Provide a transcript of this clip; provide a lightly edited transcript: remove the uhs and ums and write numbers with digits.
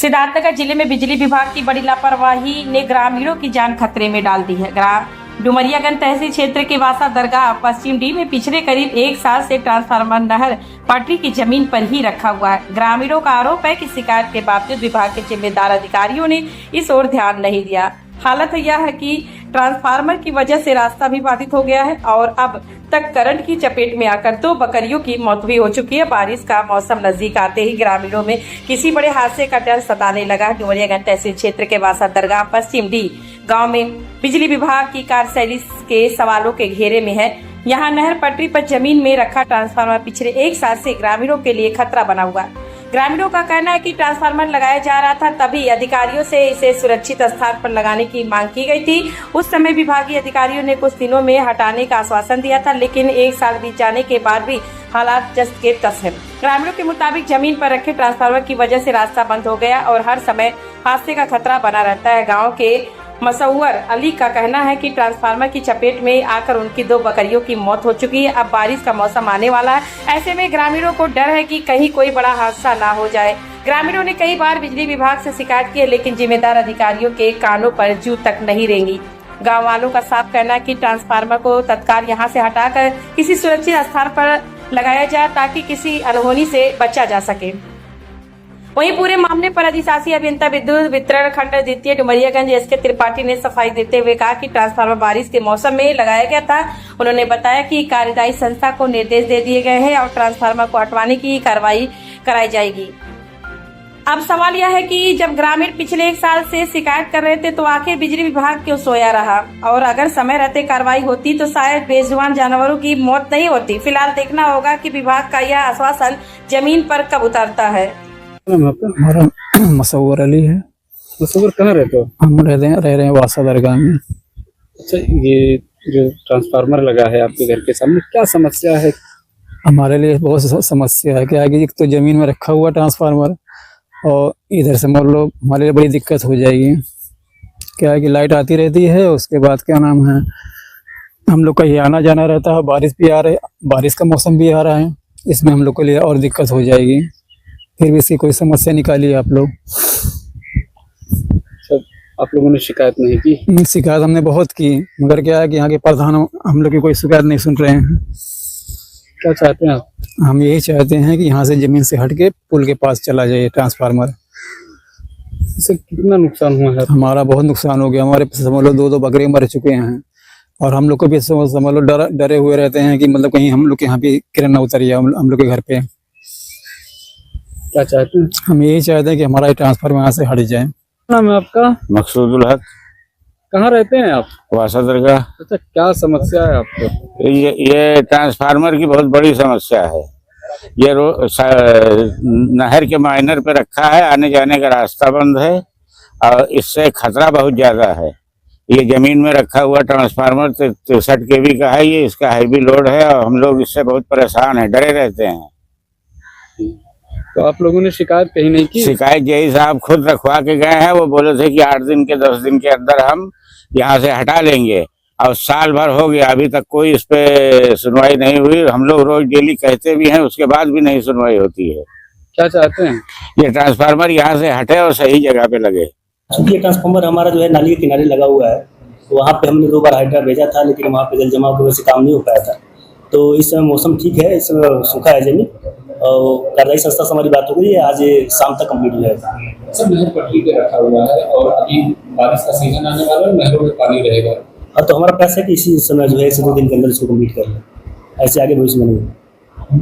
सिद्धार्थनगर जिले में बिजली विभाग की बड़ी लापरवाही ने ग्रामीणों की जान खतरे में डाल दी है। डुमरियागंज तहसील क्षेत्र के वासा दरगाह पश्चिम डी में पिछले करीब 1 साल से ट्रांसफार्मर नहर पटरी की जमीन पर ही रखा हुआ है। ग्रामीणों का आरोप है कि शिकायत के बावजूद विभाग के जिम्मेदार अधिकारियों ने इस ओर ध्यान नहीं दिया। हालत यह है कि ट्रांसफार्मर की वजह से रास्ता भी बाधित हो गया है और अब तक करंट की चपेट में आकर 2 बकरियों की मौत भी हो चुकी है। बारिश का मौसम नजदीक आते ही ग्रामीणों में किसी बड़े हादसे का डर सताने लगा। डुमरियागंज तहसील क्षेत्र के वासा दरगाह पश्चिम डी गांव में बिजली विभाग की कार्यशैली के सवालों के घेरे में है। यहाँ नहर पटरी पर जमीन में रखा ट्रांसफार्मर पिछले 1 साल से ग्रामीणों के लिए खतरा बना हुआ है। ग्रामीणों का कहना है कि ट्रांसफार्मर लगाया जा रहा था, तभी अधिकारियों से इसे सुरक्षित स्थान पर लगाने की मांग की गई थी। उस समय विभागीय अधिकारियों ने कुछ दिनों में हटाने का आश्वासन दिया था, लेकिन 1 साल बीत जाने के बाद भी हालात जस के तस है। ग्रामीणों के मुताबिक जमीन पर रखे ट्रांसफार्मर की वजह से रास्ता बंद हो गया और हर समय हादसे का खतरा बना रहता है। गाँव के मसौवर अली का कहना है कि ट्रांसफार्मर की चपेट में आकर उनकी 2 बकरियों की मौत हो चुकी है। अब बारिश का मौसम आने वाला है, ऐसे में ग्रामीणों को डर है कि कहीं कोई बड़ा हादसा ना हो जाए। ग्रामीणों ने कई बार बिजली विभाग से शिकायत की है, लेकिन जिम्मेदार अधिकारियों के कानों पर जू तक नहीं रेंगी। गाँव वालों का साफ कहना है कि ट्रांसफार्मर को तत्काल यहाँ से हटाकर किसी सुरक्षित स्थान पर लगाया जाए ताकि किसी अनहोनी से बचा जा सके। वहीं पूरे मामले पर अधिशासी अभियंता विद्युत वितरण खंड द्वितीय डुमरियागंज एसके त्रिपाठी ने सफाई देते हुए कहा कि ट्रांसफार्मर बारिश के मौसम में लगाया गया था। उन्होंने बताया कि कार्यदायी संस्था को निर्देश दे दिए गए हैं और ट्रांसफार्मर को हटवाने की कार्रवाई कराई जाएगी। अब सवाल यह है कि जब ग्रामीण पिछले 1 साल से शिकायत कर रहे थे तो आखिर बिजली विभाग क्यों सोया रहा, और अगर समय रहते कार्रवाई होती तो शायद बेजुबान जानवरों की मौत नहीं होती। फिलहाल देखना होगा कि विभाग का यह आश्वासन जमीन पर कब उतरता है। हमारा मसौवर अली है। मसौवर कहाँ रहते हो? हम रह रहे हैं वासा दरगाह में। अच्छा, ये जो ट्रांसफार्मर लगा है आपके घर के सामने, क्या समस्या है? हमारे लिए बहुत समस्या है। क्या है कि एक तो जमीन में रखा हुआ ट्रांसफार्मर और इधर से मान लो हमारे लिए बड़ी दिक्कत हो जाएगी। क्या है कि लाइट आती रहती है, उसके बाद क्या नाम है, हम लोग कहीं आना जाना रहता है, बारिश भी आ रही है, बारिश का मौसम भी आ रहा है, इसमें हम लोग के लिए और दिक्कत हो जाएगी। फिर भी इसकी कोई समस्या निकालिए आप लोग। सब आप लोगों ने शिकायत नहीं की? शिकायत हमने बहुत की, मगर क्या है कि यहाँ के प्रधान हम लोग की कोई शिकायत नहीं सुन रहे हैं। क्या चाहते हैं आप? हम यही चाहते हैं कि यहाँ से जमीन से हट के पुल के पास चला जाए ट्रांसफार्मर। इससे कितना नुकसान हुआ है? हमारा बहुत नुकसान हो गया। हमारे समझ लो 2 बकरे मर चुके हैं और हम लोग को भी समझ लो डरे हुए रहते हैं कि मतलब कहीं हम लोग के यहाँ भी किरण न उतर जाए हम लोग के घर पे। क्या चाहते हैं? हम यही चाहते हैं कि हमारा ट्रांसफार्मर यहाँ से हट जाए। नाम है आपका? मकसूदुल हक। कहाँ रहते हैं आप? वासा दरगाह। अच्छा, क्या समस्या है आपको? ये ट्रांसफार्मर की बहुत बड़ी समस्या है। ये नहर के माइनर पे रखा है, आने जाने का रास्ता बंद है और इससे खतरा बहुत ज्यादा है। ये जमीन में रखा हुआ ट्रांसफार्मर 63 kV का है। ये इसका हैवी लोड है और हम लोग इससे बहुत परेशान हैं, डरे रहते हैं। तो आप लोगों ने शिकायत कहीं नहीं की? शिकायत जय साहब खुद रखवा के गए हैं। वो बोले थे कि 8 दिन के 10 दिन के अंदर हम यहाँ से हटा लेंगे, और साल भर हो गया अभी तक कोई इस पे सुनवाई नहीं हुई। हम लोग रोज डेली कहते भी हैं, उसके बाद भी नहीं सुनवाई होती है। क्या चाहते हैं? ये ट्रांसफार्मर यहाँ से हटे और सही जगह पे लगे। ये ट्रांसफार्मर हमारा जो है नाली के किनारे लगा हुआ है, तो वहाँ पे हमने 2 बार हाइड्रा भेजा था, लेकिन वहाँ पे जल जमाव की वजह से काम नहीं हो पाया था। तो इस समय मौसम ठीक है, इस समय सूखा है जमीन, और कार्यदायी संस्था से हमारी बात हो गई है, आज शाम तक कंप्लीट हो जाएगा। सब नहर पटरी पे रखा हुआ है और अभी बारिश का सीजन आने वाला है, नहरों में पानी रहेगा। हाँ, तो हमारा प्रयास है कि इसी समय जो है 1 से 2 दिन के अंदर इसको कंप्लीट कर लें, ऐसे आगे भविष्य में नहीं।